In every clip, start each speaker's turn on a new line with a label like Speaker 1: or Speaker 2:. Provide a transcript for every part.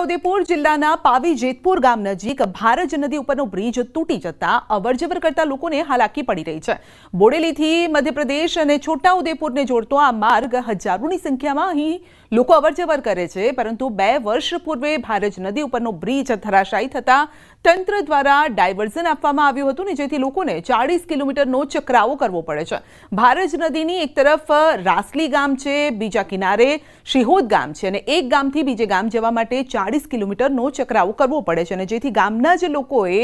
Speaker 1: છોટાઉદેપુર જિલ્લાના પાવી જેતપુર ગામ નજીક ભારજ નદી ઉપરનો બ્રિજ તૂટી જતા અવરજવર કરતા લોકોને હાલાકી પડી રહી છે। બોડેલીથી મધ્યપ્રદેશ અને છોટાઉદેપુરને જોડતો આ માર્ગ હજારોની સંખ્યામાં અહીં લોકો અવરજવર કરે છે, પરંતુ 2 વર્ષ પૂર્વે ભારજ નદી ઉપરનો બ્રિજ ધરાશાયી થતા તંત્ર દ્વારા ડાયવર્ઝન આપવામાં આવ્યું હતું ને જેથી લોકોને 40 કિલોમીટરનો ચક્રાવો કરવો પડે છે। ભારજ નદીની એક તરફ રાસલી ગામ છે, બીજા કિનારે શિહોદ ગામ છે અને એક ગામથી બીજે ગામ જવા માટે 40 કિલોમીટરનો ચક્રાવો કરવો પડે છે અને જેથી ગામના જ લોકોએ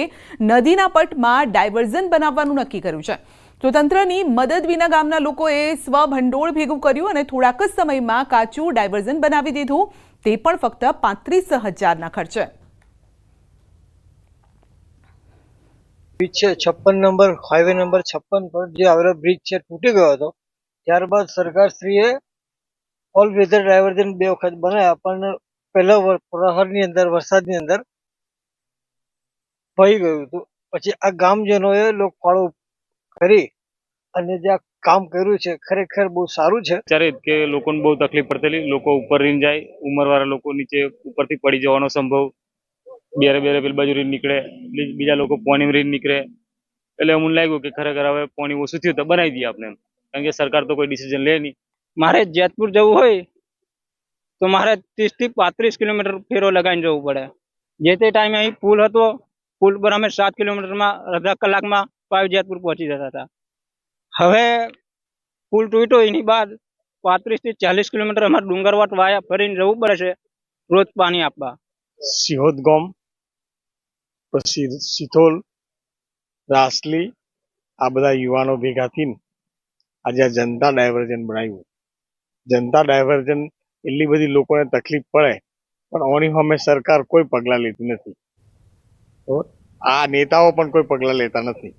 Speaker 1: નદીના પટમાં ડાયવર્ઝન બનાવવાનું નક્કી કર્યું છે। તો તંત્રની મદદ વિના ગામના લોકોએ સ્વભંડોળ ભેગું કર્યું અને થોડાક જ સમયમાં કાચું ડાયવર્ઝન બનાવી દીધું, તે પણ ફક્ત 35,000ના ખર્ચે।
Speaker 2: બ્રિજ છે 56 નંબર હાઈવે નંબર 56 પર જે આવેલો બ્રિજ છે તૂટી ગયો હતો। ત્યારબાદ સરકારશ્રીએ ઓલ વેધર ડાયવર્ઝન 2 વખત બનાવ્યા, પણ પહેલા પ્રહરની અંદર વરસાદની અંદર વહી ગયું હતું। પછી આ ગામજનોએ લોકફાળો કરી અને જે આ કામ કર્યું છે ખરેખર બહુ સારું છે।
Speaker 3: ત્યારે કે લોકોને બહુ તકલીફ પડતી, લોકો ઉપર રહીને જાય, ઉંમરવાળા લોકો નીચે ઉપરથી પડી જવાનો સંભવ, બેરે પેલી બાજુ રહીને નીકળે, બીજા લોકો પાણીમાં રહીને નીકળે। એટલે અમને લાગ્યું કે ખરેખર હવે પાણી ઓછું થયું તો બનાવી દઈએ આપણે, કારણ કે સરકાર તો કોઈ ડિસિઝન લે નહીં।
Speaker 4: મારે જેતપુર જવું હોય તો મારે 30 થી 35 કિલોમીટર ફેરો લગાવીને જવું પડે। જે તે ટાઈમે અહીં પુલ હતો, પુલ પર અમે 7 કિલોમીટરમાં અડધા કલાકમાં પાવી જેતપુર પહોંચી જતા હતા। હવે પુલ તૂટ્યો એની બાદ 35 થી 40 કિલોમીટર અમારે ડુંગરવાટ વાયા ફરીને જવું પડે છે રોજ પાણી આપવા।
Speaker 5: સિહોદ ગામ, પછી સિથોલ, રાસલી, આ બધા યુવાનો ભેગા થઈને આજે આ જનતા ડાયવર્ઝન બનાવ્યું। જનતા ડાયવર્ઝન એટલી બધી લોકોને તકલીફ પડે, પણ ઓની સામે સરકાર કોઈ પગલાં લેતી નથી, આ નેતાઓ પણ કોઈ પગલાં લેતા નથી।